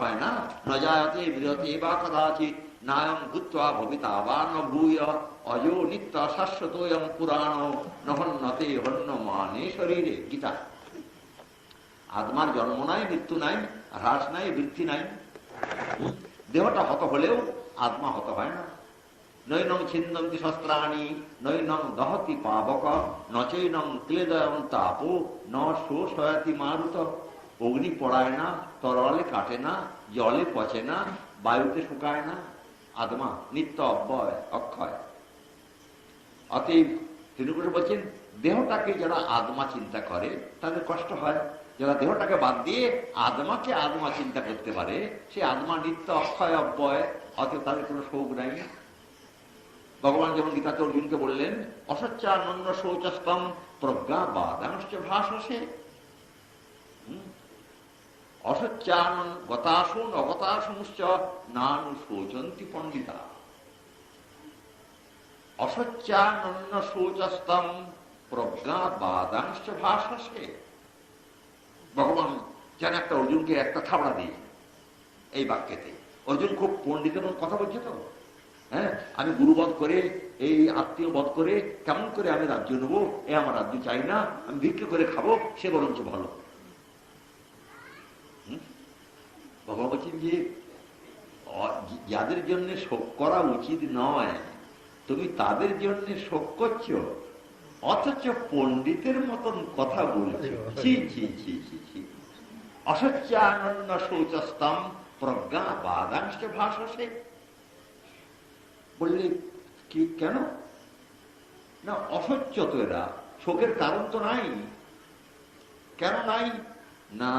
হয় না। ন জায়তে বিরতে বা কদাচিৎ নায়ং ভূত্বা ভবিতা বা ন ভূয় অজো নিত্য শাশ্বতোয়ং পুরাণ নহন্যতে হন্যমানে শরীরে। গীতা। আত্মার জন্ম নাই, মৃত্যু নাই, হ্রাস নাই, বৃদ্ধি নাই। দেহটা হত হলেও আত্মা হত হয় না। নৈনং ছিন্দন্তি শস্ত্রাণি নৈনং দহতি পাবক নচৈনং ক্লেদয়ং তাপো ন শোষয়তি মারুত। অগ্নি পড়ায় না, তরলে কাটে না, জলে পচে না, বায়ুতে শুকায় না। আত্মা নিত্য অব্যয় অক্ষয়। অতএব তিনি বলছেন, দেহটাকে যারা আত্মা চিন্তা করে তাদের কষ্ট হয়। যারা দেহটাকে বাদ দিয়ে আত্মাকে আত্মা চিন্তা করতে পারে, সে আত্মা নিত্য অক্ষয় অব্যয়, অতএব তাদের কোনো শোক নাই। ভগবান যেমন গীতাতে অর্জুনকে বললেন, অসচ্চানন্য শৌচস্তম প্রজ্ঞা বাদাংশ ভাষসে। অসচ্চানন গতাসুন অগতাসুশ্চ নানু শোচন্তি পণ্ডিতা। অসচ্চানন্য শৌচস্তম প্রজ্ঞা বাদাংশ ভাষসে। ভগবান যেন একটা অর্জুনকে একটা থাবড়া দিয়ে এই বাক্যেতে। অর্জুন খুব পণ্ডিতের কথা বলছে তো। হ্যাঁ, আমি গুরুবধ করে, এই আত্মীয় বধ করে কেমন করে আমি রাজ্য নেবো? এ আমার রাজ্য চাই না, আমি ভিক্ষে করে খাবো, সে বরঞ্চ ভালো। ভগবান বলছেন যে যাদের জন্য শোক করা উচিত নয়, তুমি তাদের জন্য শোক করছো, অথচ পণ্ডিতের মতন কথা বলছো। ছি ছি ছি ছি ছি। অসচ্চানন্য শৌচস্তম প্রজ্ঞা বাদাংশ ভাষসে। বললে কি কেন না? অসহ্য তো এরা, শোকের কারণ তো নাই। কেন নাই? না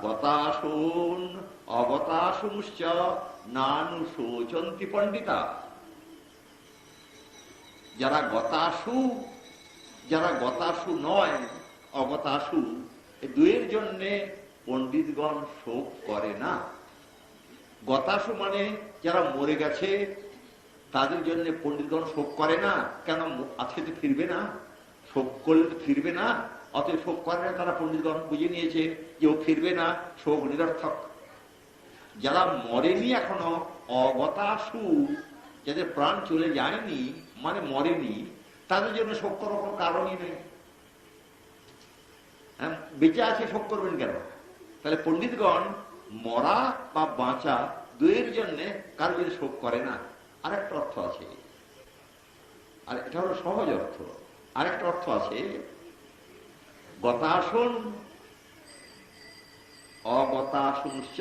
গতাসুন অগতাসুশ্চ নানু শোচন্তি পণ্ডিতা। যারা গতাসু, যারা গতাসু নয়, অগতাসু, এই দুয়ের জন্যে পণ্ডিতগণ শোক করে না। গতাসু মানে যারা মরে গেছে, তাদের জন্য পণ্ডিতগণ শোক করে না। কেন? আজকে তো ফিরবে না, শোক করলে তো ফিরবে না, অতএব শোক করে না। তারা পণ্ডিতগণ বুঝে নিয়েছে যে ও ফিরবে না, শোক নিরর্থক। যারা মরেনি এখনো, অগতাসু, যাদের প্রাণ চলে যায়নি মানে মরেনি, তাদের জন্য শোক করার কোনো কারণই নেই। হ্যাঁ, বেঁচে আছে শোক করবেন কেন? তাহলে পণ্ডিতগণ মরা বা বাঁচা দুয়ের জন্যে কারো যদি শোক করে না। আরেকটা অর্থ আছে, আর এটা হলো সহজ অর্থ। আরেকটা অর্থ আছে, গতাসন অগতাসুশ্চ।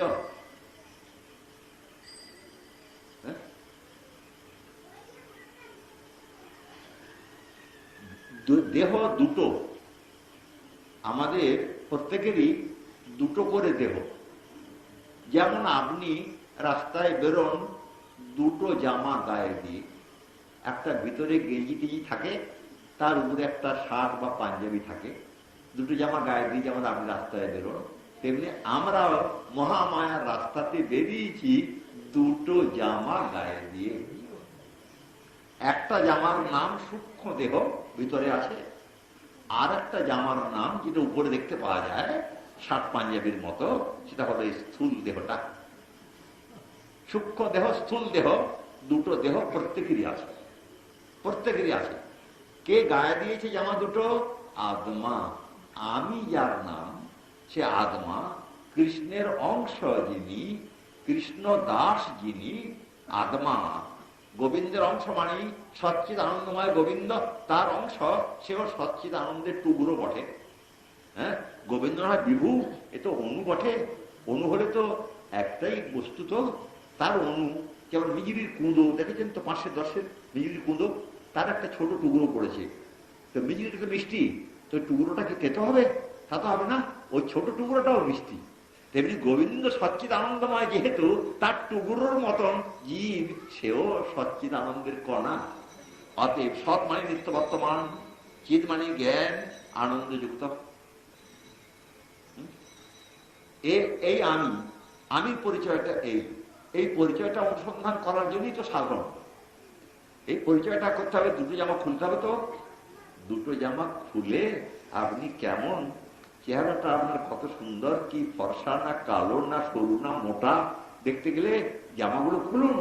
দেহ দুটো, আমাদের প্রত্যেকেরই দুটো করে দেহ। যেমন আপনি রাস্তায় বেরোন দুটো জামা গায়ে দিয়ে, একটা ভিতরে গেঞ্জি টেঞ্জি থাকে, তার উপরে একটা শার্ট বা পাঞ্জাবি থাকে, দুটো জামা গায়ে দিয়ে যেমন আপনি রাস্তায় বেরোন, তেমনি আমরা মহামায়ার রাস্তাতে বেরিয়েছি দুটো জামা গায়ে দিয়ে। একটা জামার নাম সূক্ষ্ম দেহ, ভিতরে আছে, আর একটা জামার নাম যেটা উপরে দেখতে পাওয়া যায় শার্ট পাঞ্জাবির মতো, সেটা হলো স্থূল দেহটা। সূক্ষ্ম দেহ, স্থূল দেহ, দুটো দেহ প্রত্যেকেরই আছে, প্রত্যেকেরই আছে। কে গায়ে দিয়েছে জামা দুটো? আত্মা। আমি যার নাম, সে আত্মা, কৃষ্ণের অংশ যিনি, কৃষ্ণ দাস যিনি, আত্মা। গোবিন্দের অংশ মানে সচ্চিদ আনন্দময় গোবিন্দ, তার অংশ, সেও সচ্চিদ আনন্দের টুকরো বটে। হ্যাঁ, গোবিন্দ নয় বিভু, এ তো অনু বটে। অনু হলে তো একটাই বস্তু, তো তার অনু। যেমন মিজুরির কুঁদো দেখেছেন তো, 5-10 মিজুরির কুঁদো, তার একটা ছোট টুকরো পড়েছে। তো মিজুরিটা তো মিষ্টি, তো টুকরোটাকে খেতে হবে? তা তো হবে না, ওই ছোট টুকরোটাও মিষ্টি। তেমনি গোবিন্দ সচ্চিদ আনন্দময় যেহেতু, তার টুকরোর মতন জীব, সেও সচ্চিদ আনন্দের কণা। অতএব সৎ মানে নিত্য বর্তমান, চিৎ মানে জ্ঞান, আনন্দযুক্ত। এই আমি পরিচয়টা, এই পরিচয়টা অনুসন্ধান করার জন্যই তো সাধন। এই পরিচয়টা করতে হবে, দুটো জামা খুলতে হবে। তো দুটো জামা খুলে আপনি কেমন চেহারাটা আপনার কত সুন্দর, কি ফর্সা না কালো না সরু না মোটা, দেখতে গেলে জামাগুলো খুলুন,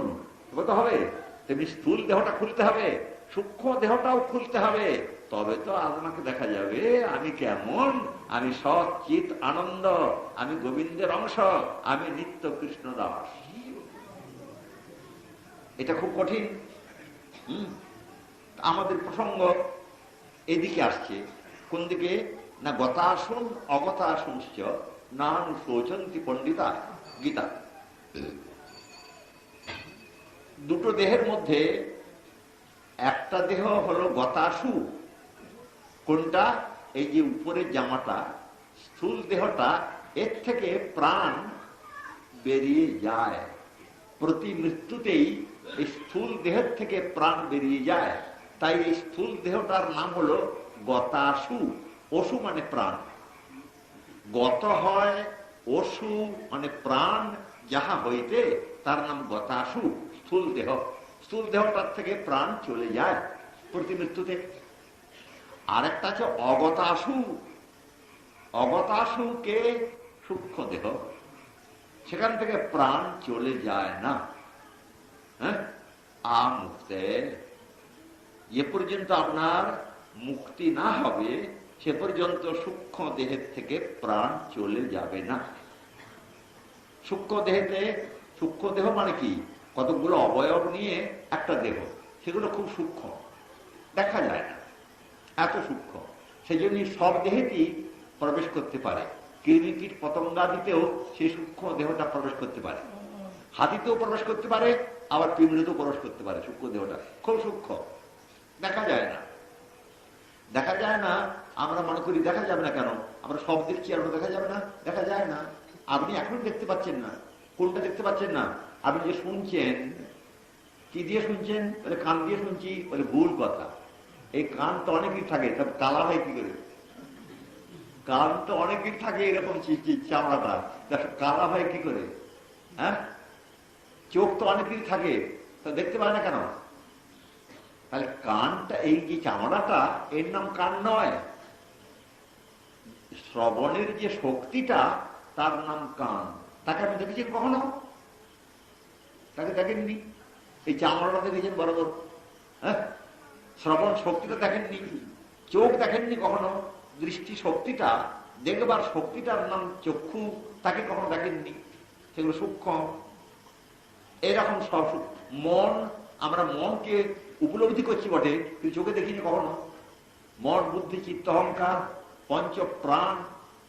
তো হবে। তেমনি স্থূল দেহটা খুলতে হবে, সূক্ষ্ম দেহটাও খুলতে হবে, তবে তো আপনাকে দেখা যাবে আমি কেমন, আমি সৎ চিত আনন্দ, আমি গোবিন্দের অংশ, আমি নিত্য কৃষ্ণ দাস। এটা খুব কঠিন। আমাদের প্রসঙ্গ এদিকে আসছে, কোন দিকে না গতাসুন অগতাসুঞ্চ নান শোচন্তি পণ্ডিতা, গীতা। দুটো দেহের মধ্যে একটা দেহ হলো গতাসু। কোনটা? এই যে উপরের জামাটা, স্থূল দেহটা, এর থেকে প্রাণ বেরিয়ে যায়। প্রতি মৃত্যুতেই এই স্থূল দেহের থেকে প্রাণ বেরিয়ে যায়, তাই এই স্থূল দেহটার নাম হলো গতাসু। অসু মানে প্রাণ, গত হয় অসু মানে প্রাণ যাহা হইতে, তার নাম গতাসু, স্থূল দেহ। স্থূল দেহটার থেকে প্রাণ চলে যায় প্রতি মৃত্যুতে। আর একটা আছে অগতাসু। অগতাসু কে? সূক্ষ্ম দেহ, সেখান থেকে প্রাণ চলে যায় না। হ্যাঁ, আমুক্তে, যে পর্যন্ত আপনার মুক্তি না হবে সে পর্যন্ত সূক্ষ্ম দেহের থেকে প্রাণ চলে যাবে না। সূক্ষ্ম দেহেতে, সূক্ষ্ম দেহ মানে কি? কতগুলো অবয়ব নিয়ে একটা দেহ, সেগুলো খুব সূক্ষ্ম, দেখা যায় না, এত সূক্ষ্ম। সেই জন্য সব দেহেতেই প্রবেশ করতে পারে। কৃমিকীট পতঙ্গাদিতেও সেই সূক্ষ্ম দেহটা প্রবেশ করতে পারে, হাতিতেও প্রবেশ করতে পারে, আবার পিঁমড়েতেও প্রবেশ করতে পারে। সূক্ষ্ম দেহটা খুব সূক্ষ্ম, দেখা যায় না। দেখা যায় না, আমরা মনে করি দেখা যাবে না কেন, আমরা সব দেখছি, আর দেখা যাবে না, দেখা যায় না। আপনি এখন দেখতে পাচ্ছেন না। কোনটা দেখতে পাচ্ছেন না? আপনি যে শুনছেন, কি দিয়ে শুনছেন? বলে কান দিয়ে শুনছি, বলে ভুল কথা। এই কান তো অনেকই থাকে, সব কালা হয় কি করে? কান তো অনেকই থাকে এরকম চামড়াটা, কালা হয় কি করে? হ্যাঁ, চোখ তো অনেকই থাকে, তা দেখতে পারে না কেন? তাহলে কানটা, এই যে চামড়াটা, এর নাম কান নয়। শ্রবণের যে শক্তিটা, তার নাম কান। তাকে আপনি দেখেছেন কখনো? তাকে দেখেননি। এই চামড়াটা দেখেছেন বরাবর, হ্যাঁ, শ্রবণ শক্তিটা দেখেননি, চোখ দেখেননি কখনো, দৃষ্টি শক্তিটা, দেখবার শক্তিটার নাম চক্ষু, তাকে কখনো দেখেননি। সেগুলো সূক্ষ্ম। এরকম সব মন, আমরা মনকে উপলব্ধি করছি বটে, কিন্তু চোখে দেখিনি কখনো। মন, বুদ্ধি, চিত্ত, অহংকার, পঞ্চ প্রাণ,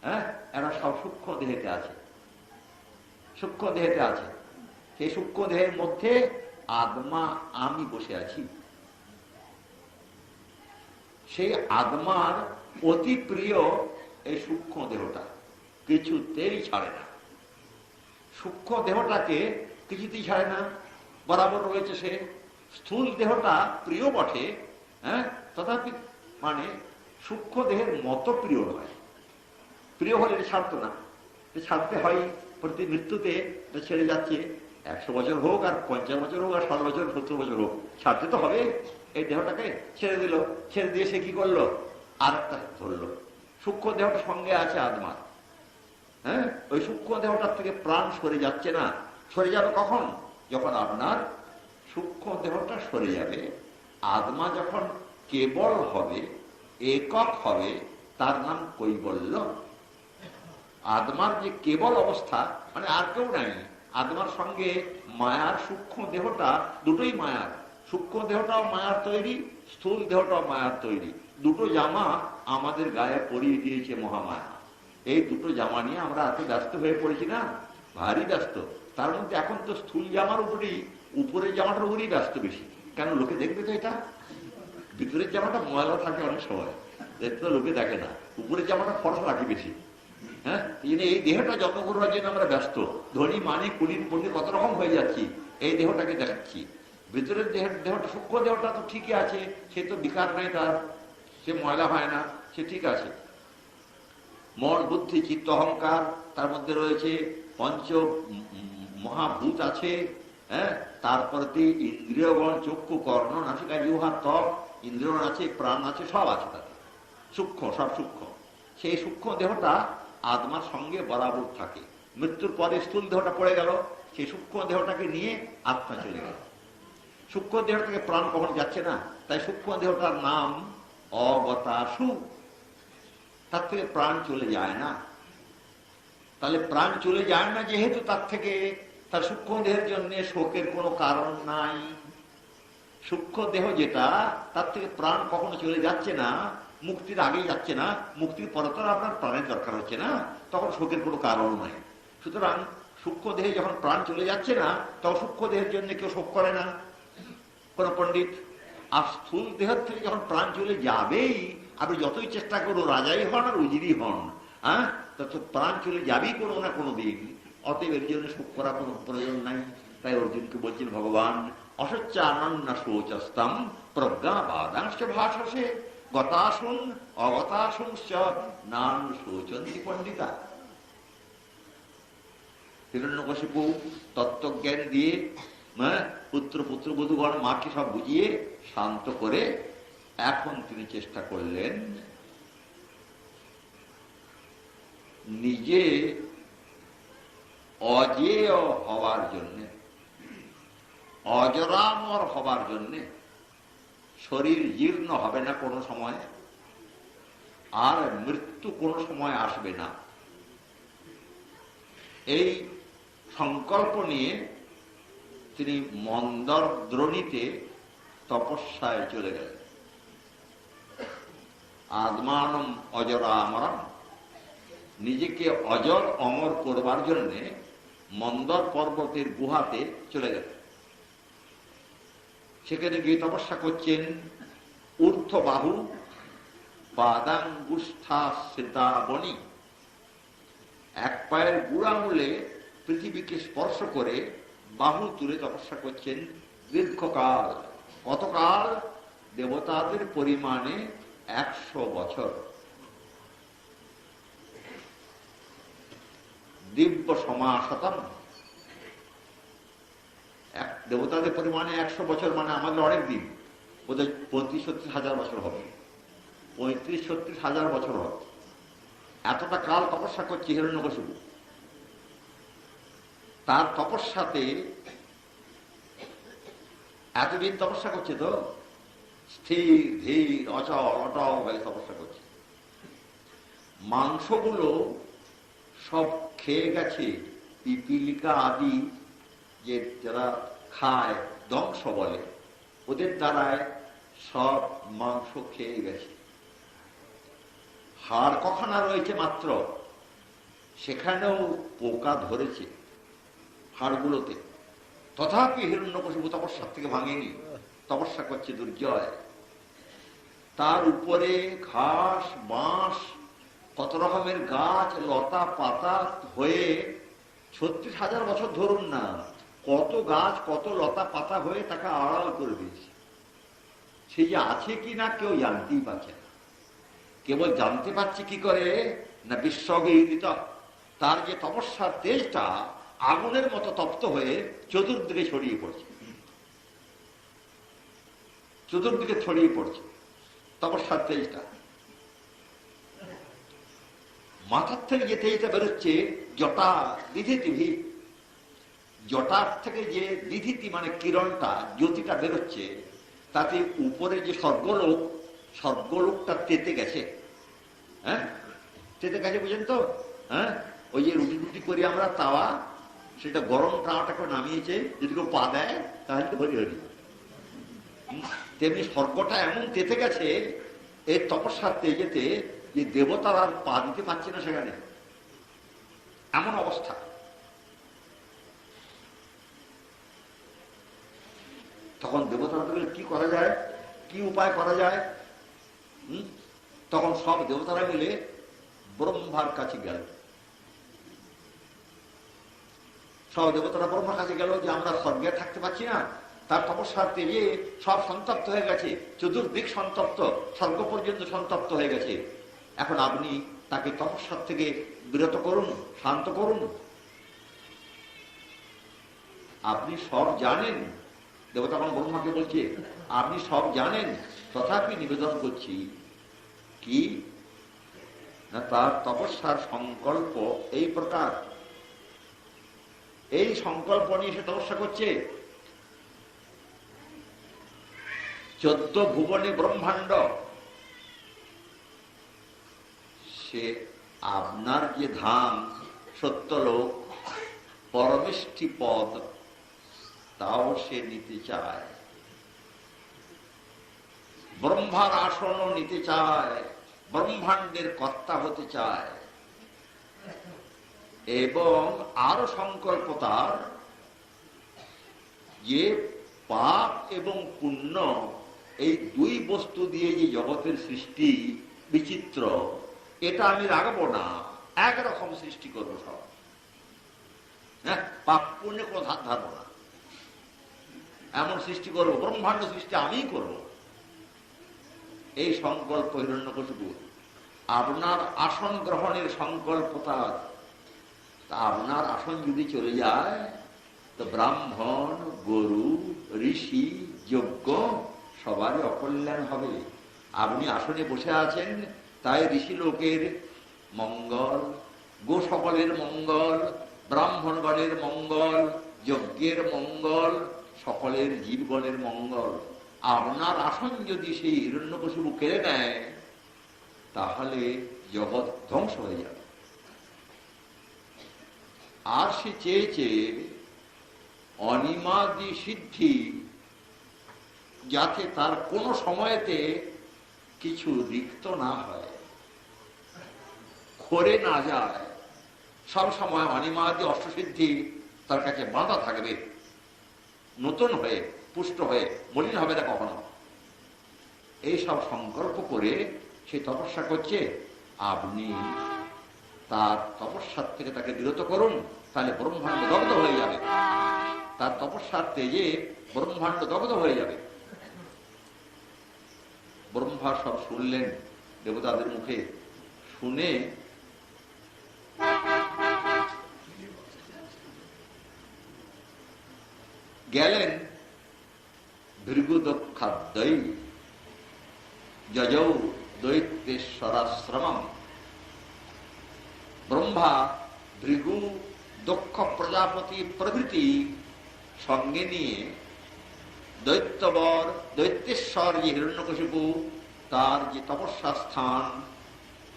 হ্যাঁ, এরা সব সূক্ষ্ম দেহেতে আছে, সূক্ষ্ম দেহেতে আছে। সেই সূক্ষ্ম দেহের মধ্যে আত্মা, আমি বসে আছি। সেই আত্মার অতি প্রিয় এই সূক্ষ্ম দেহটা, কিছুতেই ছাড়ে না। সূক্ষ্ম দেহটাকে কিছুতেই ছাড়ে না, বরাবর রয়েছে সে। স্থূল দেহটা প্রিয় বটে, হ্যাঁ, তথাপি মানে সূক্ষ্ম দেহের মতো প্রিয় নয়। প্রিয় হলে ছাড়তো না, ছাড়তে হয়। প্রতি মৃত্যুতে ছেড়ে যাচ্ছে। 100 বছর হোক, আর 50 বছর হোক, আর 60 বছর, 70 বছর হোক, ছাড়তে তো হবে। এই দেহটাকে ছেড়ে দিল, ছেড়ে দিয়ে সে কি করলো? আর একটা ধরলো। সূক্ষ্ম দেহটা সঙ্গে আছে আত্মা, হ্যাঁ, ওই সূক্ষ্ম দেহটার থেকে প্রাণ সরে যাচ্ছে না। সরে যাবে কখন? যখন আপনার সূক্ষ্ম দেহটা সরে যাবে, আত্মা যখন কেবল হবে, একক হবে, তার নাম কৈবল্য। আত্মার যে কেবল অবস্থা, মানে আর কেউ নাই। আত্মার সঙ্গে মায়ার সূক্ষ্ম দেহটা, দুটোই মায়ার। সূক্ষ্ম দেহটাও মায়ার তৈরি, স্থূল দেহটাও মায়ার তৈরি। দুটো জামা আমাদের গায়ে পরিয়ে দিয়েছে মহামায়া। এই দুটো জামা নিয়ে আমরা এত ব্যস্ত হয়ে পড়েছি না, ভারী ব্যস্ত। তার মধ্যে এখন তো স্থূল জামার উপরেই, উপরের জামাটার উপরেই ব্যস্ত বেশি। কেন? লোকে দেখবে তো এটা। ভিতরের জামাটা ময়লা থাকে অনেক সময়, দেখতে লোকে দেখে না। উপরের জামাটা ফর্সা রাখে বেশি। হ্যাঁ, এই দেহটা যত্ন করবার জন্য আমরা ব্যস্ত। ধনী, মানি, কুলিন, পণ্ডিত কত রকম হয়ে যাচ্ছি, এই দেহটাকে দেখাচ্ছি। ভিতরের দেহটা, সূক্ষ্ম দেহটা তো ঠিকই আছে, সে তো বিকার নাই তার, সে ময়লা হয় না, সে ঠিক আছে। মন, বুদ্ধি, চিত্ত, অহংকার, তার মধ্যে রয়েছে পঞ্চ মহাভূত আছে, হ্যাঁ, তারপরে ইন্দ্রিয়গণ, চক্ষু, কর্ণ, নাসিকা, জিহ্বা, ত্বক, ইন্দ্রিয়গণ আছে, প্রাণ আছে, সব আছে তাতে। সূক্ষ্ম, সব সূক্ষ্ম। সেই সূক্ষ্ম দেহটা আত্মার সঙ্গে বরাবর থাকে। মৃত্যুর পরে স্থূল দেহটা পড়ে গেল, সেই সূক্ষ্ম দেহটাকে নিয়ে আত্মা চলে গেল। সূক্ষ্ম দেহ থেকে প্রাণ কখন যাচ্ছে না, তাই সূক্ষ্ম দেহটার নাম অগতাসু। তার থেকে প্রাণ চলে যায় না। তাহলে প্রাণ চলে যায় না যেহেতু, তার থেকে তার সূক্ষ্ম দেহের জন্য শোকের কোনো কারণ নাই। সূক্ষ্ম দেহ যেটা, তার থেকে প্রাণ কখনো চলে যাচ্ছে না, মুক্তির আগেই যাচ্ছে না, মুক্তির পরে তো আপনার প্রাণের দরকার হচ্ছে না, তখন শোকের কোনো কারণ নাই। সুতরাং সূক্ষ্ম দেহে যখন প্রাণ চলে যাচ্ছে না, তখন সূক্ষ্ম দেহের জন্য কেউ শোক করে না কোন পণ্ডিত। আর স্থূল দেহের থেকে যখন প্রাণ চলে যাবেই, আপনি যতই চেষ্টা করো, রাজাই হন আর উজিরই হন, হ্যাঁ, তত প্রাণ চলে যাবেই কোনো না কোনো দিন। অতএব এর জন্য শোক করার কোনো প্রয়োজন নাই। তাই অর্জুনকে বলছেন ভগবান, অসচ্চানন্না শোচস্তম প্রজ্ঞাবাদাংশ ভাষসে গতাসুন অগতাসুংশ্চ নান শোচন্তি পণ্ডিতা। হিরণ্যকশিপু তত্ত্বজ্ঞান দিয়ে পুত্রবধূগণ মাকে সব বুঝিয়ে শান্ত করে এখন তিনি চেষ্টা করলেন নিজে অজেয় হবার জন্যে, অজরামর হবার জন্যে। শরীর জীর্ণ হবে না কোনো সময়, আর মৃত্যু কোনো সময় আসবে না, এই সংকল্প নিয়ে তিনি মন্দরদ্রোণীতে তপস্যায় চলে গেলেন। আত্মানম অজরামরম, নিজেকে অজর অমর করবার জন্য মন্দর পর্বতের গুহাতে চলে গেলেন। সেখানে গিয়ে তপস্যা করছেন। ঊর্ধ্ববাহু পাদাঙ্গুষ্ঠাশ্রিতাবনি, এক পায়ের গুড় আঙুলে পৃথিবীকে স্পর্শ করে বাহু তুলে তপস্যা করছেন দীর্ঘকাল। কতকাল? দেবতাদের পরিমাণে 100 বছর। দিব্য সমাশতম, দেবতাদের পরিমাণে 100 বছর মানে আমাদের অনেক দিন, বোধহয় 35-36 হাজার বছর হবে, 35-36 হাজার বছর হবে। এতটা কাল তপস্যা করছে হিরণ্যকশিপু। তার তপস্যাতে এতদিন তপস্যা করছে তো স্থির ধীর অচল অটল হয়ে তপস্যা করছে। মাংসগুলো সব খেয়ে গেছে, পিপিলিকা আদি যে যারা খায় দংশ বলে, ওদের দ্বারায় সব মাংস খেয়ে গেছে। হাড় কখানা রয়েছে মাত্র, সেখানেও পোকা ধরেছে হাড়গুলোতে। তথাপি হিরণ্যকশিপু তপস্যার থেকে ভাঙেনি, তপস্যা করছে দুর্জয়। তার উপরে ঘাস বাঁশ কত রকমের গাছ লতা পাতা হয়ে 36 হাজার বছর ধরুন না, কত গাছ কত লতা পাতা হয়ে তাকে আড়াল করে দিয়েছে। সে যে আছে কি না কেউ জানতেই পারছে না। কেবল জানতে পারছে কি করে না বিশ্বগীত, তার যে তপস্যার তেজটা আগুনের মতো তপ্ত হয়ে চতুর্দিকে ছড়িয়ে পড়ছে, চতুর্দিকে ছড়িয়ে পড়ছে তপস্যার তেজটা। মাথার থেকে যে তেজটা বেরোচ্ছে জটা দিধিতিভি, জটার থেকে যে দিধিতি মানে কিরণটা জ্যোতিটা বেরোচ্ছে, তাতে উপরে যে স্বর্গলোক, স্বর্গলোকটা তেতে গেছে। হ্যাঁ, তেতে গেছে, বুঝেন তো? হ্যাঁ, ওই যে রুটি রুটি করি আমরা তাওয়া, সেটা গরম তাওয়াটা করে নামিয়েছে, যদি কেউ পা দেয় তাহলে তো হরি হরি। তেমনি স্বর্গটা এমন তেতে গেছে এই তপস্যার তেজেতে যে দেবতারা আর পা দিতে পারছে না সেখানে, এমন অবস্থা। তখন দেবতারা কি করা যায়, কি উপায় করা যায়? তখন সব দেবতারা মিলে ব্রহ্মার কাছে গেল। সব দেবতারা ব্রহ্মার কাছে গেল যে আমরা স্বর্গে থাকতে পারছি না, তার তপস্যার তেজে সব সন্তপ্ত হয়ে গেছে, চতুর্দিক সন্তপ্ত, স্বর্গ পর্যন্ত সন্তপ্ত হয়ে গেছে। এখন আপনি তাকে তপস্যার থেকে বিরত করুন, শান্ত করুন। আপনি সব জানেন, দেবতা আমার ব্রহ্মাকে বলছে আপনি সব জানেন, তথাপি নিবেদন করছি কি না, তার তপস্যার সংকল্প এই প্রকার। এই সংকল্প নিয়ে সে তপস্যা করছে। 14 ভুবনে ব্রহ্মাণ্ড, সে আপনার যে ধাম সত্যলোক পরমেষ্ঠি পদ, তাও সে নিতে চায়। ব্রহ্মার আসনও নিতে চায়, ব্রহ্মাণ্ডের কর্তা হতে চায়। এবং আরো সংকল্প তার যে পাপ এবং পুণ্য, এই দুই বস্তু দিয়ে যে জগতের সৃষ্টি বিচিত্র, এটা আমি রাখবো না, একরকম সৃষ্টি করবো সব। হ্যাঁ, পাপ পুণ্যে কোনো ধার ধারবো না, এমন সৃষ্টি করবো, ব্রহ্মাণ্ড সৃষ্টি আমিই করব। এই সংকল্প হিরণ্যকশিপুর। আপনার আসন গ্রহণের সংকল্প তার। তা আপনার আসন যদি চলে যায়, তো ব্রাহ্মণ, গরু, ঋষি, যজ্ঞ সবারই অকল্যাণ হবে। আপনি আসনে বসে আছেন, তাই ঋষি লোকের মঙ্গল, গো সকলের মঙ্গল, ব্রাহ্মণগণের মঙ্গল, যজ্ঞের মঙ্গল, সকলের জীবগণের মঙ্গল। আপনার আসন যদি সেই হিরণ্যকশিপু কেড়ে নেয়, তাহলে জগৎ ধ্বংস হয়ে যাবে। আর সে চেয়েছে অনিমাদি সিদ্ধি, যাতে তার কোনো সময়তে কিছু রিক্ত না হয়, খরে না যায়। সব সময় অনিমাদি অষ্টসিদ্ধি তার কাছে বাঁধা থাকবে, নতুন হয়ে পুষ্ট হয়ে মলিন হবে না কখনো। এইসব সংকল্প করে সে তপস্যা করছে। আপনি তার তপস্যার থেকে তাকে বিরত করুন, তাহলে ব্রহ্মাণ্ড দগ্ধ হয়ে যাবে। তার তপস্যার তেজে ব্রহ্মাণ্ড দগ্ধ হয়ে যাবে। ব্রহ্মা সব শুনলেন দেবতাদের মুখে, শুনে গেলেন ভৃগুদক্ষাদ্বৈ যজৌ দৈত্যেশ্বরাশ্রমম। ব্রহ্মা ভৃগু, দক্ষ প্রজাপতি প্রভৃতি সঙ্গে নিয়ে দৈত্যবর, দৈত্যেশ্বর যে হিরণ্যকশিপু, তার যে তপস্যা স্থান,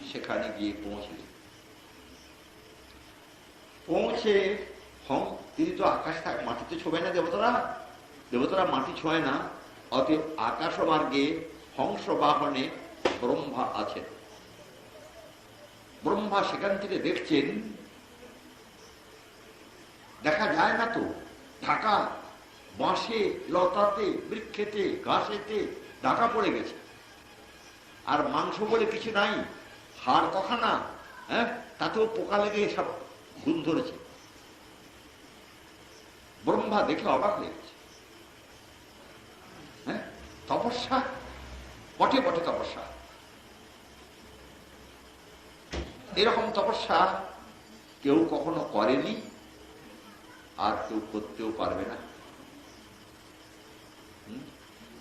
সেখানে গিয়ে পৌঁছলেন। পৌঁছে তিনি তো আকাশ মাটিতে ছোঁবে না দেবতারা, দেবতারা মাটি ছোঁয় না। অতএব আকাশ মার্গে হংস বাহনে ব্রহ্মা আছেন। ব্রহ্মা সেখান থেকে দেখছেন, দেখা যায় না তো, ঢাকা বাঁশে, লতাতে, বৃক্ষেতে, ঘাসেতে ঢাকা পড়ে গেছে। আর মাংস বলে কিছু নাই, হাড় কখানা, হ্যাঁ, তাতেও পোকা লেগে সব ঘুম ধরেছে। ব্রহ্মা দেখে অবাক হয়ে গেছে। হ্যাঁ, তপস্যা, বটে বটে তপস্যা। এরকম তপস্যা কেউ কখনো করেনি, আর কেউ করতেও পারবে না।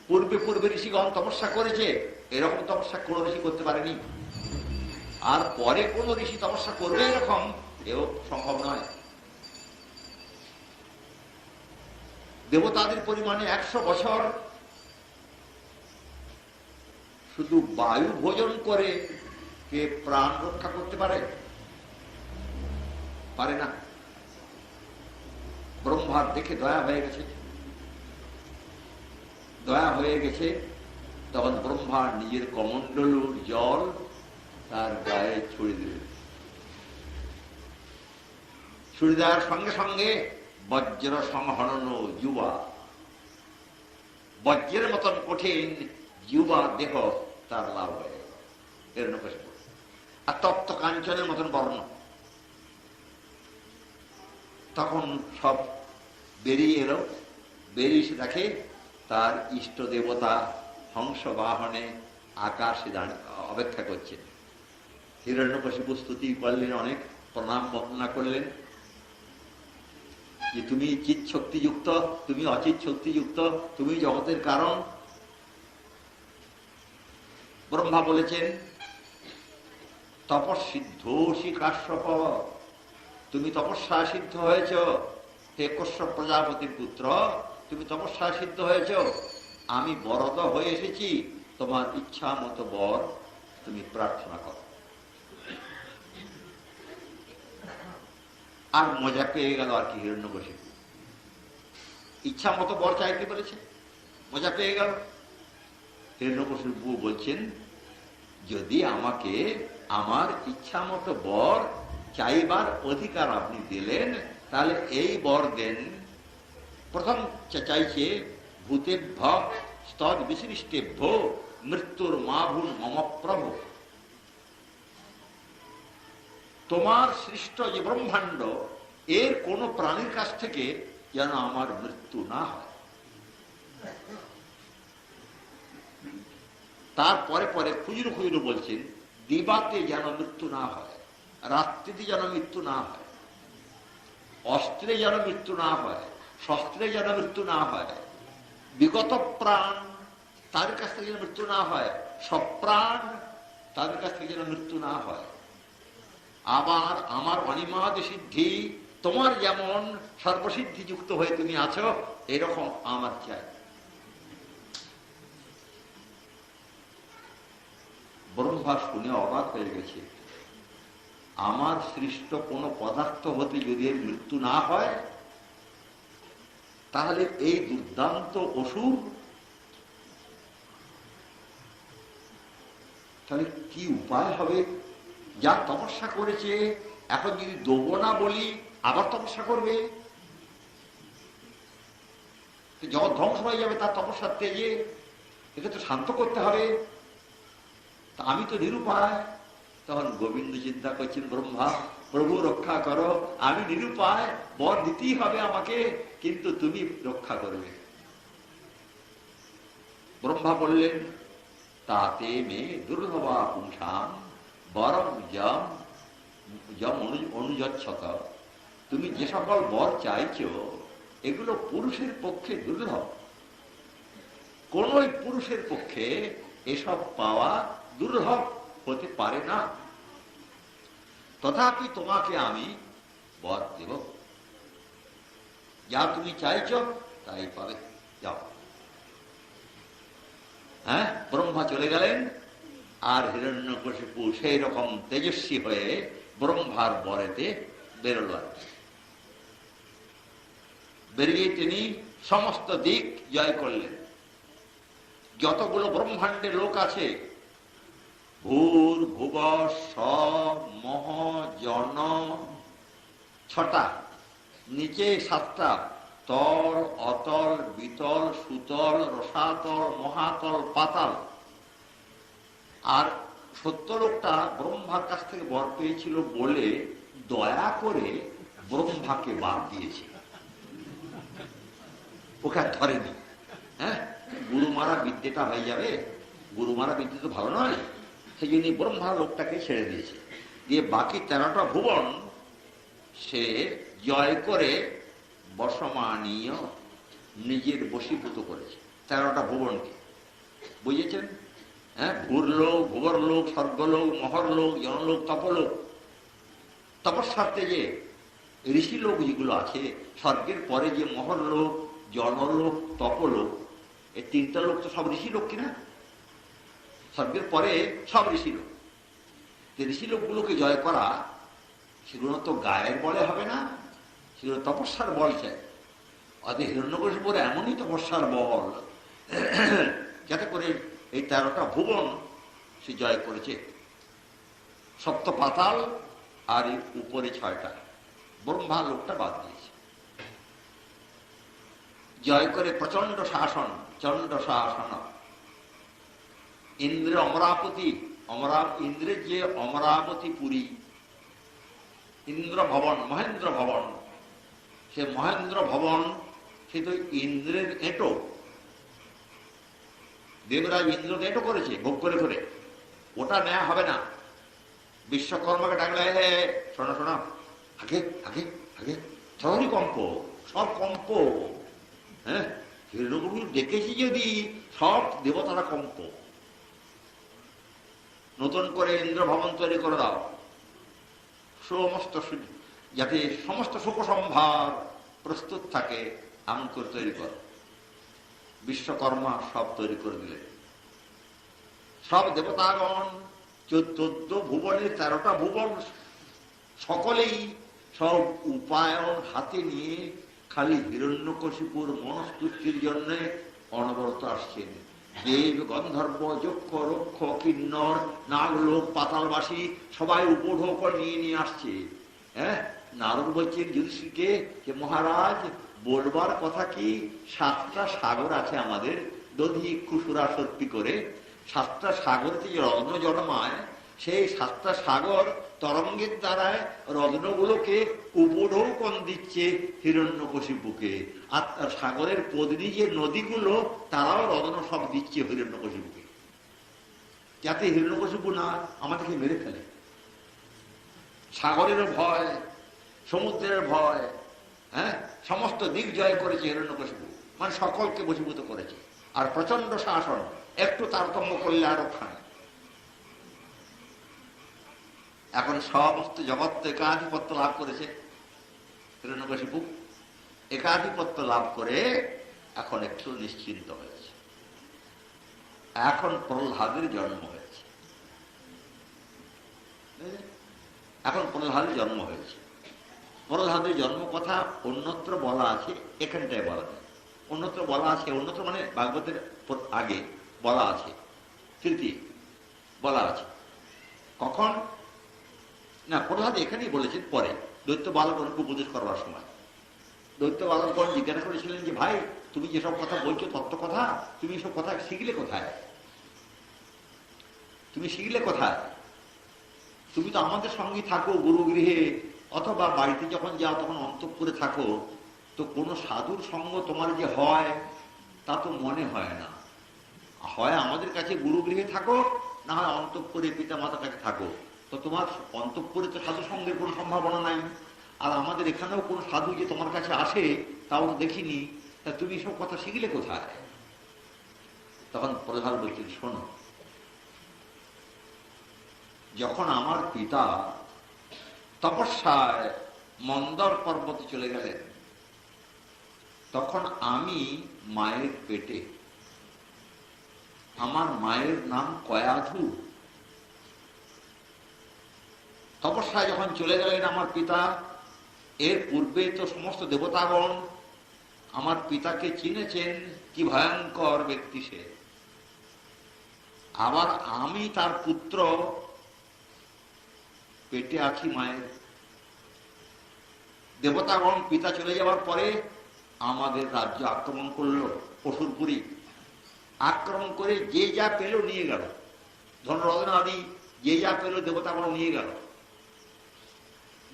পূর্বে পূর্বে ঋষিগণ তপস্যা করেছে, এরকম তপস্যা কোন ঋষি করতে পারেনি। আর পরে কোন ঋষি তপস্যা করবে এরকম, এও সম্ভব নয়। দেবতাদের পরিমাণে 100 বছর শুধু বায়ু ভোজন করে কে প্রাণ রক্ষা করতে পারে? পারে না। ব্রহ্মার দেখে দয়া হয়ে গেছে, দয়া হয়ে গেছে। তখন ব্রহ্মা নিজের কমণ্ডলুর জল তার গায়ে ছুড়ে দিলেন। ছুড়ে দেওয়ার সঙ্গে সঙ্গে বজ্র সংহনন যুবা, বজ্রের মতন কঠিন যুবা দেহ তার লাভ হয়ে গেল। হিরণ্যকশিপু আর তপ্ত কাঞ্চনের মতন বর্ণ। তখন সব বেরিয়ে এলো, বেরিয়ে এসে দেখে তার ইষ্ট দেবতা হংস বাহনে আকাশে দাঁড়িয়ে অপেক্ষা করছে। হিরণ্যকশিপু স্তুতি করলেন, অনেক প্রণাম বন্দনা করলেন যে তুমি চিৎ শক্তিযুক্ত, তুমি অচিৎ শক্তিযুক্ত, তুমি জগতের কারণ। ব্রহ্মা বলেছেন তপস্বিদ্ধোষি কাশ্যপ, তুমি তপস্যা সিদ্ধ হয়েছ। হে কশ্যপ প্রজাপতির পুত্র, তুমি তপস্যা সিদ্ধ হয়েছ। আমি বরদ হয়ে এসেছি, তোমার ইচ্ছা মতো বর তুমি প্রার্থনা করো। আর মজা পেয়ে গেল আর কি হিরণ্যকশিপু। ইচ্ছা মতো বর চাইতে বলেছে, মজা পেয়ে গেল। হিরণ্যকশিপু বলছেন, যদি আমাকে আমার ইচ্ছা মতো বর চাইবার অধিকার আপনি দিলেন, তাহলে এই বর দেন। প্রথম চাইছে ভূতেভ্য স্তদ বিশিষ্টেভ্য মৃত্যুর মাভুন মম প্রভু। তোমার সৃষ্ট যে ব্রহ্মাণ্ড, এর কোন প্রাণীর কাছ থেকে যেন আমার মৃত্যু না হয়। তারপরে পরে খুজরু খুজরু বলছেন, দিবাতে যেন মৃত্যু না হয়, রাত্রিতে যেন মৃত্যু না হয়, অস্ত্রে যেন মৃত্যু না হয়, শস্ত্রে যেন মৃত্যু না হয়, বিগত প্রাণ তাদের কাছ থেকে যেন মৃত্যু না হয়, সপ্রাণ তাদের কাছ থেকে যেন মৃত্যু না হয়। আবার আমার অনিমাদ সিদ্ধি, তোমার যেমন সর্বসিদ্ধি যুক্ত হয়ে তুমি আছো, এরকম আমার চাই। ব্রহ্মা শুনে অবাক হয়ে গেছে। আমার সৃষ্ট কোন পদার্থ হতে যদি এর মৃত্যু না হয়, তাহলে এই দুর্দান্ত অসুর তাহলে কি উপায় হবে? যা তপস্যা করেছে, এখন যদি দেবো না বলি আবার তপস্যা করবে, জগৎ ধ্বংস হয়ে যাবে তার তপস্যার তেজে। একে তো শান্ত করতে হবে, তা আমি তো নিরুপায়। তখন গোবিন্দ চিন্তা করছেন, ব্রহ্মা প্রভু রক্ষা করো, আমি নিরুপায়, বর দিতেই হবে আমাকে, কিন্তু তুমি রক্ষা করবে। ব্রহ্মা বললেন, তাতে মে দুর্লভা পুংসাম বরং যম অনুযচ্ছত। তুমি যে সকল বর চাইছো, এগুলো পুরুষের পক্ষে দুর্লভ। কোন পুরুষের পক্ষে এসব পাওয়া দুর্লভ হতে পারে না। তথাপি তোমাকে আমি বর দেব, যা তুমি চাইছ তাই পাবে, যাও। হ্যাঁ, ব্রহ্মা চলে গেলেন। আর হিরণ্যকশিপু সেই রকম তেজস্বী হয়ে ব্রহ্মার বরেতে বেরোল। বেরিয়ে তিনি সমস্ত দিক জয় করলেন। যতগুলো ব্রহ্মাণ্ডে লোক আছে, ভূর ভুব স মহ জন, 6টা, নিচে 7টা, তল অতল বিতল সুতল রসাতল মহাতল পাতাল। আর 70 লোকটা ব্রহ্মার কাছ থেকে বর পেয়েছিল বলে দয়া করে ব্রহ্মাকে বাদ দিয়েছে, ওকে আর ধরেনি। হ্যাঁ, গুরু মারা বিদ্যেটা হয়ে যাবে, গুরু মারা বিদ্যে তো ভালো নয়, সেই জন্য ব্রহ্মা লোকটাকে ছেড়ে দিয়েছে। দিয়ে বাকি 13টা ভুবন সে জয় করে বসমানীয় নিজের বশীভূত করেছে। 13টা ভুবনকে, বুঝেছেন? হ্যাঁ, ভূরলোক, ভূবরলোক, স্বর্গলোক, মহরলোক, জনলোক, তপলোক। তপস্যার্থে যে ঋষিলোক যেগুলো আছে, স্বর্গের পরে যে মহরলোক, জনলোক, তপলোক, এই 3টা লোক তো সব ঋষিলোক কিনা? স্বর্গের পরে সব ঋষিলোক। ঋষিলোকগুলোকে জয় করা, সেগুলো তো গায়ের বলে হবে না, সেগুলো তপস্যার বল চাই। অর্থাৎ হিরণ্যকশিপুর এমনই তপস্যার বল, যাতে করে এই 13টা ভুবন সে জয় করেছে। সপ্ত পাতাল আর উপরে 6টা, ব্রহ্মা লোকটা বাদ দিয়েছে। জয় করে প্রচন্ড শাসন, চন্ড শাসন। ইন্দ্র অমরাবতী, ইন্দ্রের যে অমরাবতী পুরী, ইন্দ্র ভবন, মহেন্দ্র ভবন, সে মহেন্দ্র ভবন সে তো ইন্দ্রের এঁটো। দেবরাজ ইন্দ্র এঁটো করেছে ভোগ করে করে, ওটা নেওয়া হবে না। বিশ্বকর্মাকে ডাকলে, শোনা শোনা, আগে আগে আগে, সবই কম্প, সব কম্প। হ্যাঁ, হিরণ্যকশিপু দেখেছি যদি সব দেবতারা কম্প। নতুন করে ইন্দ্র ভবন তৈরি করে দাও, সমস্ত যাতে সমস্ত সুখ সম্ভার প্রস্তুত থাকে এমন করে তৈরি কর। বিশ্বকর্মা সব তৈরি করে দিলেন। সব দেবতাগণ 14 ভুবনের 13টা ভুবন সকলেই সব উপায়ন হাতে নিয়ে খালি হিরণ্যকশিপুর মনস্তুষ্টির জন্য অনবরত আসছেন। দেব, গন্ধর্ব, যক্ষ, রক্ষ, কিন্নর, নাগলোক, পাতালবাসী সবাই উপঢৌক নিয়ে আসছে। হ্যাঁ, নারদ বলছেন যুধিষ্ঠিরকে যে মহারাজ বলবার কথা কি, 7টা সাগর আছে আমাদের, দধি খুশুরা সত্যি করে 7টা সাগরতে যে রত্ন জন্মায়, সেই 7টা সাগর তরঙ্গের দ্বারায় রত্নগুলোকে উপঢৌকন দিচ্ছে হিরণ্যকশিপুকে। আর সাগরের পদনী যে নদীগুলো তারাও রত্ন সব দিচ্ছে হিরণ্যকশিপুকে, যাতে হিরণ্যকশিপু না আমাদেরকে মেরে ফেলে। সাগরের ভয়, সমুদ্রের ভয়, হ্যাঁ, সমস্ত দিক জয় করেছে হিরণ্যকশিপু, মানে সকলকে বশীভূত করেছে। আর প্রচন্ড শাসন, একটু তারতম্য করলে আরো খায়। এখন সমস্ত জগৎ একাধিপত্য লাভ করেছে হিরণ্যকশিপু। একাধিপত্য লাভ করে এখন একটু নিশ্চিন্ত হয়েছে। এখন প্রহ্লাদের জন্ম হয়েছে। এখন প্রহ্লাদের জন্ম হয়েছে। প্রহ্লাদের জন্ম কথা অন্যত্র বলা আছে, এখানটায় বলা যায়। অন্যত্র বলা আছে, অন্যত্র মানে ভাগবতের আগে বলা আছে, তৃতীয় বলা আছে। কখন না, প্রহ্লাদ এখানেই বলেছেন পরে দৈত্য বালকগণকে উপদেশ করবার সময়। দৈত্য বালকগণ জিজ্ঞাসা করেছিলেন যে ভাই, তুমি যেসব কথা বলছো তত্ত্ব কথা, তুমি এসব কথা শিখলে কোথায়? তুমি শিখলে কোথায়? তুমি তো আমাদের সঙ্গে থাকো গুরুগৃহে, অথবা বাড়িতে যখন যাও তখন অন্তঃপুরে থাকো, তো কোনো সাধুর সঙ্গ তোমার যে হয় তা তো মনে হয় না। হয় আমাদের কাছে গুরুগৃহে থাকো, না হয় অন্তঃপুরে পিতা মাতার কাছে থাকো, তো তোমার অন্তঃপুরে তো সাধু সঙ্গের কোনো সম্ভাবনা নাই। আর আমাদের এখানেও কোনো সাধু যে তোমার কাছে আসে তাও তো দেখিনি, তা তুমি সব কথা শিখলে কোথায়? তখন প্রহ্লাদ বলছেন, শোনো, যখন আমার পিতা তপস্যায় মন্দর পর্বতে চলে গেলেন, তখন আমি মায়ের পেটে, আমার মায়ের নাম কয়াধু। তপস্যায় যখন চলে গেলেন আমার পিতা, এর পূর্বে তো সমস্ত দেবতাগণ আমার পিতাকে চিনেছেন, কি ভয়ঙ্কর ব্যক্তি সে। আবার আমি তার পুত্র, পেটে আছি মায়ের। দেবতাগণ পিতা চলে যাওয়ার পরে আমাদের রাজ্য আক্রমণ করলো, অসুরপুরী। আক্রমণ করে যে যা পেল নিয়ে গেল, ধনরত্ন আদি যে যা পেল দেবতাগণ নিয়ে গেল।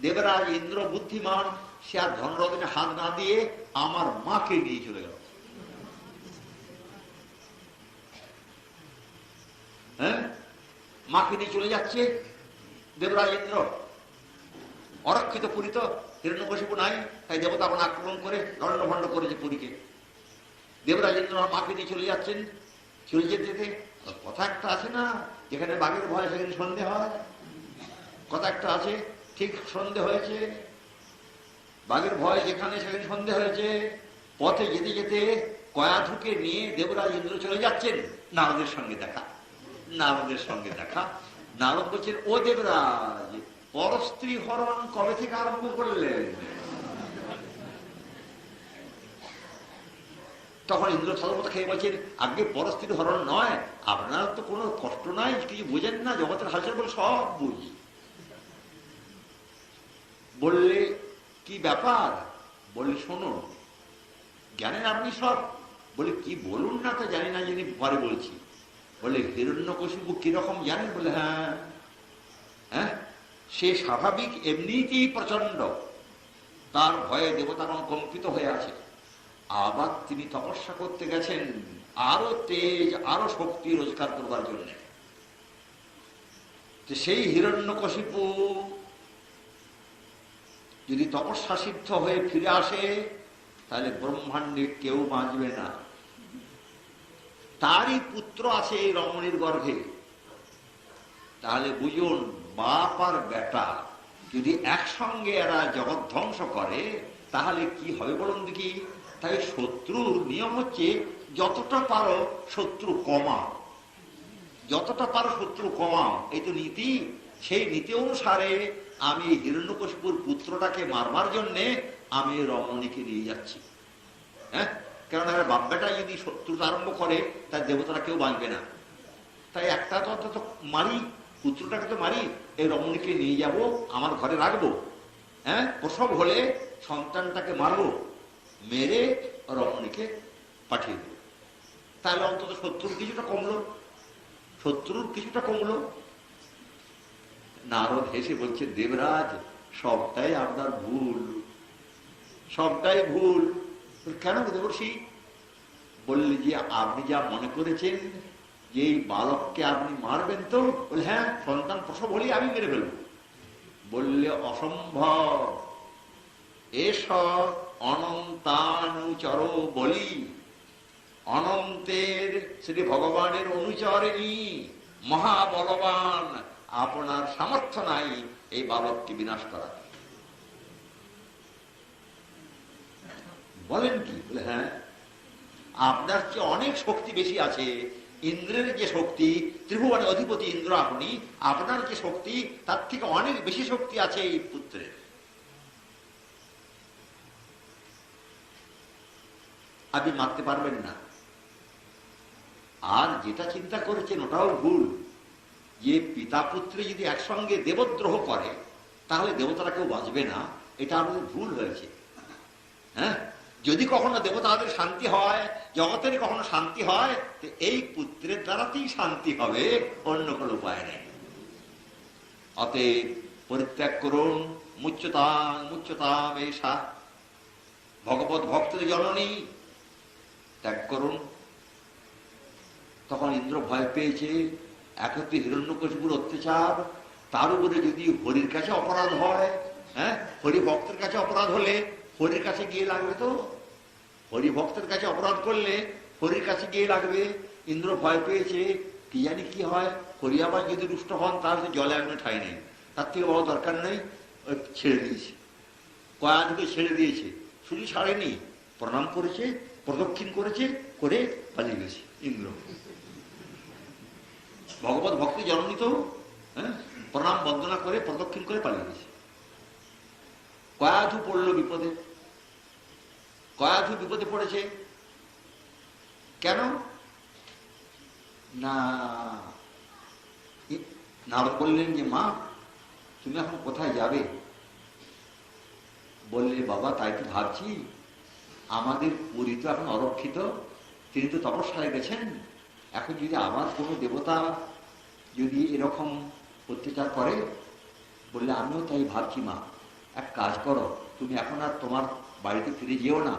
দেবরাজ ইন্দ্র বুদ্ধিমান, সে আর ধনরত্নে হাত না দিয়ে আমার মাকে নিয়ে চলে গেল। হ্যাঁ, মাকে নিয়ে চলে যাচ্ছে দেবরাজ ইন্দ্র। অরক্ষিত পুরী তো, হিরণ্যকশিপু নাই, তাই দেবতাগণ আক্রমণ করে লণ্ডভণ্ড করেছে পুরীকে। দেবরাজ ইন্দ্র মাকে নিয়ে চলে যাচ্ছেন। চলে যেতে যেতে কথা একটা আছে না, যেখানে বাঘের ভয় সেখানে সন্দেহ হয়, কথা একটা আছে, ঠিক সন্দেহ হয়েছে। বাঘের ভয় যেখানে সেখানে সন্দেহ হয়েছে। পথে যেতে যেতে কয়াধুকে নিয়ে দেবরাজ ইন্দ্র চলে যাচ্ছেন, নারদের সঙ্গে দেখা। নারদের সঙ্গে দেখা। নারদ বলছেন, ও দেবরাজ, পরস্ত্রী হরণ কবে থেকে আরম্ভ করলেন? তখন ইন্দ্র সর্বত খেয়ে বলছেন, আগে পরস্ত্রী হরণ নয়, আপনার তো কোনো কষ্ট নাই, কিছু বুঝেন না, জগতের হালচাল বলে সব বুঝি। বললে কি ব্যাপার? বললে শোনো, জানেন আপনি সব? বলে কি বলুন না, তো জানি না, জানি পরে বলছি। বলে হিরণ্যকশিপু কিরকম জানেন? বলে হ্যাঁ হ্যাঁ, সে স্বাভাবিক এমনিতেই প্রচন্ড, তার ভয়ে দেবতাগণ কম্পিত হয়ে আছে। আবার তিনি তপস্যা করতে গেছেন আরো তেজ, আরো শক্তি রোজগার করবার জন্য। সেই হিরণ্যকশিপু যদি তপস্যা সিদ্ধ হয়ে ফিরে আসে, তাহলে ব্রহ্মাণ্ডে কেউ বাঁচবে না। তারই পুত্র আছে এই রমণীর গর্ভে, তাহলে বুঝুন, বাপ আর বেটা যদি একসঙ্গে এরা জগৎ ধ্বংস করে তাহলে কি হবে বলুন দেখি। তাই শত্রুর নিয়ম হচ্ছে যতটা পারো শত্রু কমাও, যতটা পারো শত্রু কমাও, এই তো নীতি। সেই নীতি অনুসারে আমি হিরণ্যকশিপুর পুত্রটাকে মারবার জন্যে আমি রমণীকে নিয়ে যাচ্ছি। হ্যাঁ, কারণ বাপ বেটা যদি শত্রুতা আরম্ভ করে তার দেবতারা কেউ বাঁচবে না। তাই একটা তো অন্তত মারি, পুত্রটাকে তো মারি, এই রমণীকে নিয়ে যাব, আমার ঘরে রাখবো। হ্যাঁ, প্রসব হলে সন্তানটাকে মারবো, মেরে রমণীকে পাঠিয়ে দেবো। তাহলে অন্তত শত্রুর কিছুটা কমলো, শত্রুর কিছুটা কমলো। নারদ হেসে বলছে, দেবরাজ সবটাই আপনার ভুল, সবটাই ভুল। কেন দেবর্ষি? বললে যে আপনি যা মনে করেছেন যে এই বালককে আপনি মারবেন, তো বলে হ্যাঁ, সন্তান প্রসব হলেই আমি মেরে ফেলব। বললে অসম্ভব, এসব অনন্তানুচর বলি, অনন্তের শ্রী ভগবানের অনুচরিণী মহাবলবান, আপনার সামর্থ্য নাই এই বালককে বিনাশ করা। বলেন কি? বলে হ্যাঁ, আপনার চেয়ে অনেক শক্তি বেশি আছে। ইন্দ্রের যে শক্তি, ত্রিভুবনের অধিপতি ইন্দ্র আপনি, আপনার যে শক্তি তার থেকে অনেক বেশি শক্তি আছে এই পুত্রের। আপনি মারতে পারবেন না। আর যেটা চিন্তা করেছেন ওটাও ভুল, যে পিতা পুত্রে যদি একসঙ্গে দেবদ্রোহ করে তাহলে দেবতারা কেউ বাঁচবে না, এটা আমাদের ভুল হয়েছে। হ্যাঁ, যদি কখনো দেবতাদের শান্তি হয়, জগতের কখনো শান্তি হয়, তো এই পুত্রের দ্বারাতেই শান্তি হবে, অন্য কোনো উপায় নেই। অতএব পরিত্যাগ করুন, মুচ্যতাং মুচ্যতাম এষা, ভগবত ভক্তের জননী, ত্যাগ করুন। তখন ইন্দ্র ভয় পেয়েছে, একত্রে হিরণ্যকশিপুর অত্যাচার, তার উপরে যদি হরির কাছে অপরাধ হয়, হ্যাঁ, হরি ভক্তের কাছে অপরাধ হলে হরির কাছে গিয়ে লাগবে। তো হরি ভক্তের কাছে অপরাধ করলে হরির কাছে গিয়ে লাগবে। ইন্দ্র ভয় পেয়েছে, কি জানি কি হয়, হরি আবার যদি রুষ্ট হন তাহলে জলে আগুনে ঠাই নেই, তার থেকে বড় দরকার নেই, ছেড়ে দিয়েছে, কয়াধুকে ছেড়ে দিয়েছে। শুধু ছাড়েনি, প্রণাম করেছে, প্রদক্ষিণ করেছে, করে পালিয়ে গেছে ইন্দ্র। ভগবত ভক্তি জননী তো, হ্যাঁ, প্রণাম বন্দনা করে প্রদক্ষিণ করে পালিয়ে গেছে। কয়াধু পড়লো বিপদে, কয়াধু বিপদে পড়েছে। কেন না? নারদ বললেন যে মা, তুমি এখন কোথায় যাবে? বললে বাবা, তাই তো ভাবছি, আমাদের পুরী তো এখন অরক্ষিত, তিনি তো তপস্যায় গেছেন, এখন যদি আবার কোনো দেবতা যদি এরকম অত্যাচার করে, বললে আমিও তাই ভাবছি মা, এক কাজ করো, তুমি এখন আর তোমার বাড়িতে ফিরে যেও না,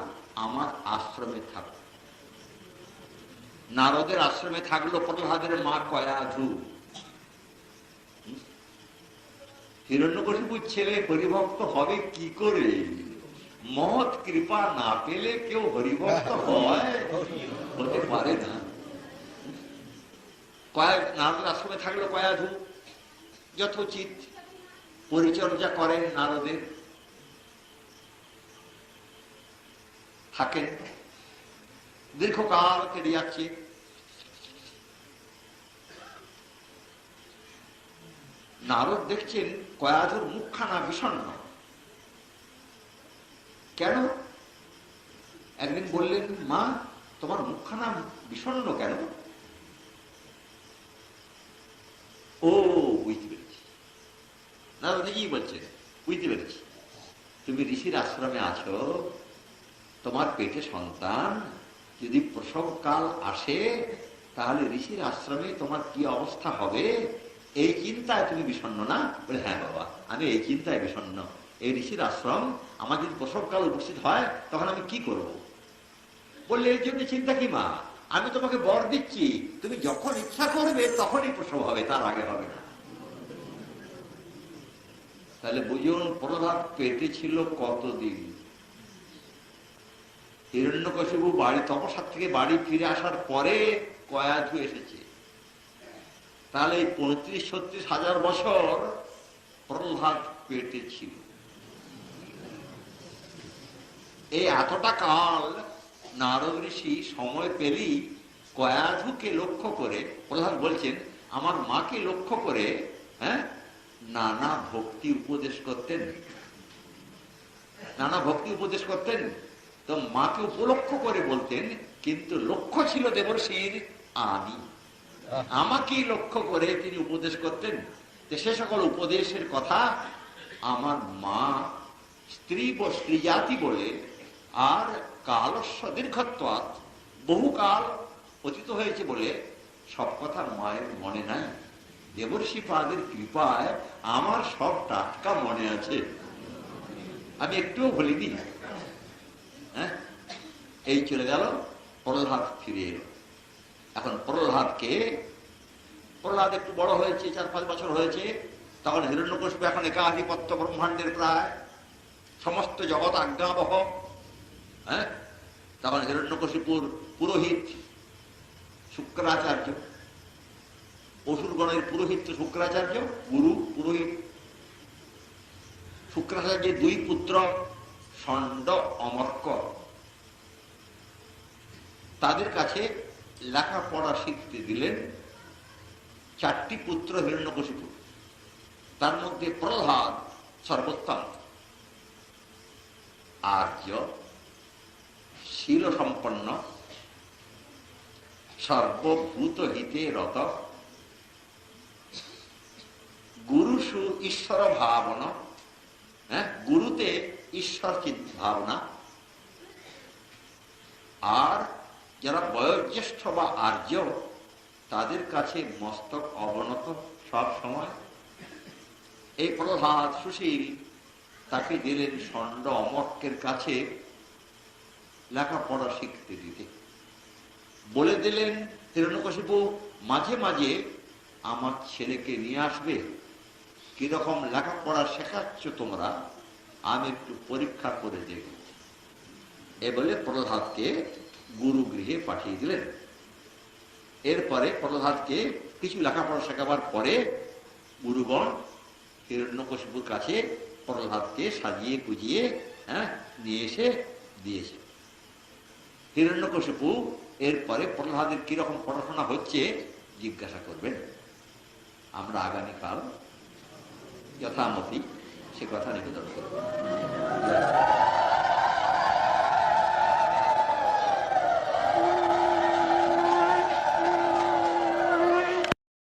আমার আশ্রমে থাকো। নারদের আশ্রমে থাকলো প্রহ্লাদের মা কয়াধু। হিরণ্যকশিপুর ছেলে হরিভক্ত হবে কি করে? মহৎ কৃপা না পেলে কেউ হরিভক্ত হয়? হতে পারে না। নারদের আশ্রমে থাকলো কয়াধু, যথোচিত পরিচর্যা করেন নারদের, থাকেন, দীর্ঘকাল কেটে যাচ্ছে। নারদ দেখছেন কয়াধুর মুখখানা বিষণ্ণ। কেন? একদিন বললেন, মা, তোমার মুখখানা বিষণ্ণ কেন? ও, বুঝতে পেরেছি। নারদ নিজেই বলছেন, বুঝতে পেরেছি, তুমি ঋষির আশ্রমে আছো, তোমার পেটে সন্তান, যদি প্রসবকাল আসে তাহলে ঋষির আশ্রমে তোমার কি অবস্থা হবে, এই চিন্তায় তুমি বিষণ্ণ না? বলে হ্যাঁ বাবা, আমি এই চিন্তায় বিষণ্ণ। এই ঋষির আশ্রম আমার যদি প্রসবকাল উপস্থিত হয় তখন আমি কি করব? বললে এই জন্য চিন্তা কি মা, আমি তোমাকে বর দিচ্ছি, তুমি যখন ইচ্ছা করবে তখনই প্রসব হবে, তার আগে হবে না। তাহলে বুঝুন প্রহ্লাদ পেটে ছিল কতদিন। হিরণ্যকশিপু বাড়ি তপস্যার থেকে বাড়ি ফিরে আসার পরে কয়াধু এসেছে। তাহলে এই 35-36 হাজার বছর প্রহ্লাদ পেটে ছিল। এই এতটা কাল নারদ ঋষি সময় পেলেই কয়াধুকে লক্ষ্য করে, প্রহ্লাদ বলছেন আমার মাকে লক্ষ্য করে নানা ভক্তি উপদেশ করতেন, নানা ভক্তি উপদেশ করতেন। তো মাকে উপলক্ষ করে বলতেন, কিন্তু লক্ষ্য ছিল দেবর্ষির আমি, আমাকেই লক্ষ্য করে তিনি উপদেশ করতেন। সে সকল উপদেশের কথা আমার মা স্ত্রী জাতি বলে, আর কালস্য দীর্ঘত্বাৎ বহুকাল অতীত হয়েছে বলে সব কথা মায়ের মনে নাই। দেবর্ষি পাদের কৃপায় আমার সব টাটকা মনে আছে, আমি একটুও ভুলিনি। এই চলে গেল, প্রহ্লাদ ফিরে এলো। এখন প্রহ্লাদ একটু বড় হয়েছে, 4-5 বছর হয়েছে। তখন হিরণ্যকশিপু এখন একাধিপত্য ব্রহ্মাণ্ডের প্রায় সমস্ত জগৎ আজ্ঞাবহ। তখন হিরণ্যকশিপুর পুরোহিত শুক্রাচার্য, অসুরগণের পুরোহিত শুক্রাচার্য, গুরু পুরোহিত। শুক্রাচার্যের 2 পুত্র ষণ্ড অমর্ক, তাদের কাছে লেখাপড়া শিখতে দিলেন। 4টি পুত্র হিরণ্যকশিপু, তার মধ্যে প্রহ্লাদ সর্বোত্তম, আর্য, শীল সম্পন্ন, সর্বভূত হিতে রত, গুরুষু ঈশ্বর ভাবনা, গুরুতে ঈশ্বর ভাবনা। আর যারা বয়োজ্যেষ্ঠ বা আর্য, তাদের কাছে মস্তক অবনত সব সময়। এই প্রহ্লাদ সুশীল, তাকে দিলেন ষণ্ড অমর্কের কাছে লেখাপড়া শিখতে দিতে। বলে দিলেন হিরণ্যকশিপু মাঝে মাঝে আমার ছেলেকে নিয়ে আসবে, কিরকম লেখাপড়া শেখাচ্ছ তোমরা, আমি একটু পরীক্ষা করে দেখব। এ বলে প্রহ্লাদকে গুরুগৃহে পাঠিয়ে দিলেন। এরপরে প্রহ্লাদকে কিছু লেখাপড়া শেখাবার পরে গুরুগণ হিরণ্যকশিপুর কাছে প্রহ্লাদকে সাজিয়ে গুজিয়ে নিয়ে এসে দিয়েছে। হিরণ্যকশিপু এরপরে প্রহ্লাদের কিরকম পড়াশোনা হচ্ছে জিজ্ঞাসা করবেন। আমরা আগামীকাল যথামতি সে কথা নিবেদন করব।